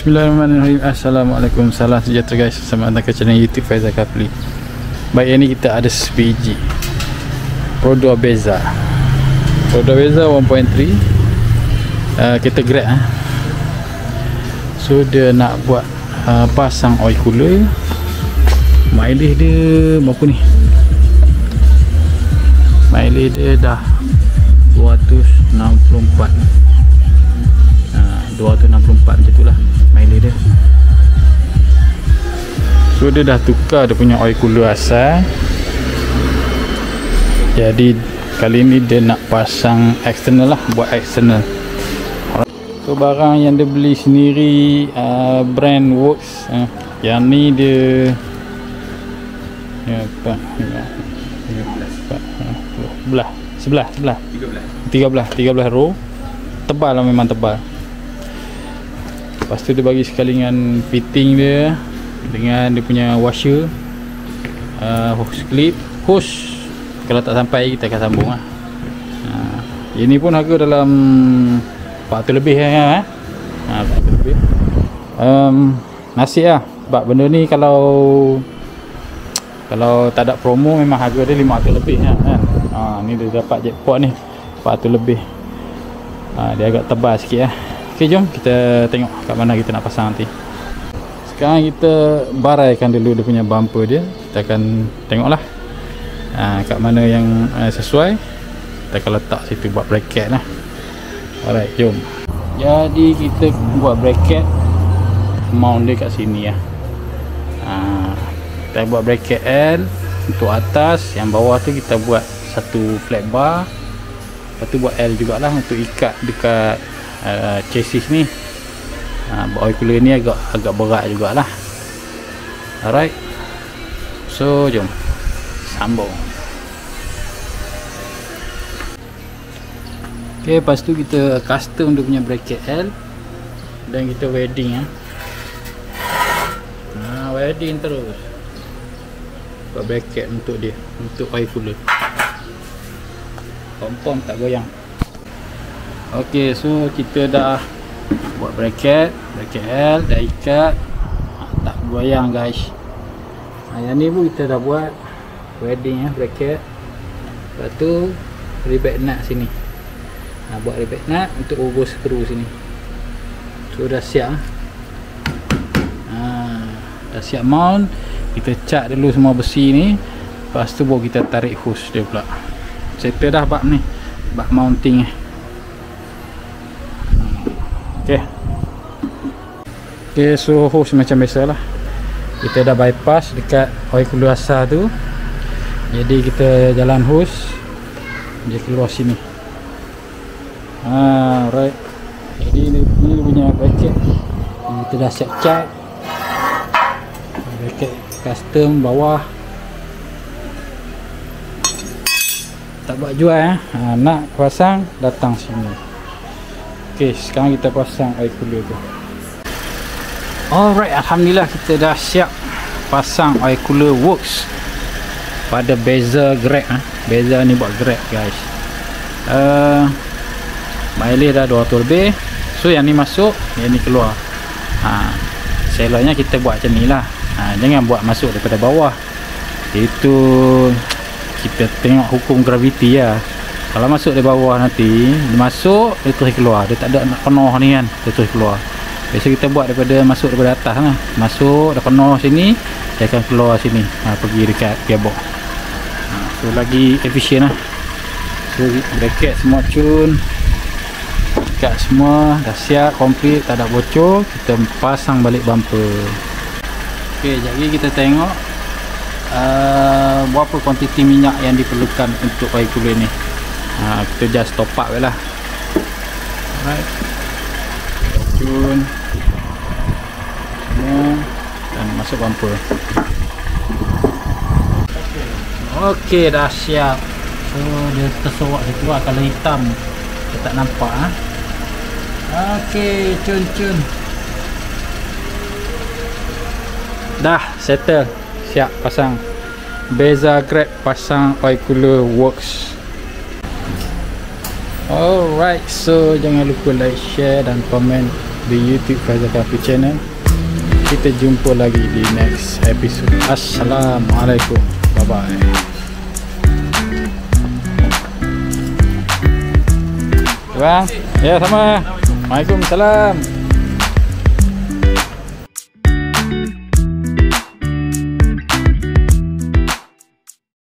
Bismillahirrahmanirrahim. Assalamualaikum, salam sejahtera guys. Selamat datang ke channel YouTube Faizal Kapli. Baik, ini kita ada sebiji Pro2 Beza 1.3 kita grade So dia nak buat pasang oil cooler. Mileage dia berapa ni? Mileage dia dah 264 macam tu lah mileage dia. So dia dah tukar dia punya oil cooler asal. Jadi kali ni dia nak pasang external lah, buat external. So barang yang dia beli sendiri brand Works. Yang ni dia sebelah 13 row. Tebal lah, memang tebal. Lepas tu dia bagi sekali dengan fitting dia dengan dia punya washer, hose clip. Hose kalau tak sampai kita akan sambung lah. Ini pun harga dalam 400 lebih kan. 400 lebih. Nasib lah, sebab benda ni kalau tak ada promo memang harga dia 500 lebih kan. Ni dia dapat jackpot ni 400 lebih. Dia agak tebal sikit lah. Ok, jom kita tengok kat mana kita nak pasang nanti. Sekarang kita baraikan dulu dia punya bumper dia. Kita akan tengoklah kat mana yang sesuai. Kita akan letak situ buat bracket lah. Alright, jom. Jadi kita buat bracket mount dia kat sini lah. Kita buat bracket L untuk atas. Yang bawah tu kita buat satu flat bar. Lepas tu buat L jugalah untuk ikat dekat chassis ni. Oil cooler ni agak berat jugalah. Alright, so jom sambung. Ok, lepas tu kita custom dia punya bracket L dan kita welding welding terus buat bracket untuk dia, untuk oil cooler. Kompon tak goyang. Ok, so kita dah buat bracket L, dah ikat, tak goyang guys. Yang ni pun kita dah buat welding bracket. Lepas tu reback nut sini. Buat reback nut untuk urus skru sini. So dah siap. Dah siap mount. Kita cat dulu semua besi ni. Lepas tu baru kita tarik hose dia pula. Settle dah bab ni, bab mounting ni. Ok, so hose macam biasa lah. Kita dah bypass dekat oil cooler asal tu. Jadi kita jalan hose dia keluar sini. Right. Jadi ni punya bracket. Kita dah siap cat. Bracket custom bawah. Tak buat jual nak pasang datang sini. Ok, sekarang kita pasang oil cooler tu. Alright, alhamdulillah kita dah siap pasang oil cooler Works pada Beza grade. Beza ni buat grade guys. Mileage dah 200 lebih. So yang ni masuk, yang ni keluar. Selanya kita buat macam ni lah. Jangan buat masuk daripada bawah. Itu kita tengok hukum graviti lah. Kalau masuk dari bawah nanti dia masuk, dia terus keluar. Dia tak ada nak penuh ni kan, dia terus keluar. Biasa kita buat daripada masuk daripada atas lah. Masuk dah penuh sini, dia akan keluar sini, pergi dekat gearbox. So lagi efisien lah. So bracket semua cun, ikat semua dah siap, komplit, tak ada bocor. Kita pasang balik bumper. Ok, jadi kita tengok berapa kuantiti minyak yang diperlukan untuk oil cooler ni. Kita just top up je lah. Alright, cun semua dan masuk bumper. Ok, dah siap. So dia tersorok situ lah, kalau hitam dia tak nampak. Ok, cun dah settle, siap pasang. Beza grade pasang oil cooler Works. Alright, so jangan lupa like, share dan komen di YouTube Faizal Kafi channel. Kita jumpa lagi di next episode. Assalamualaikum. Bye bye. Bang, ya sama. Waalaikumsalam.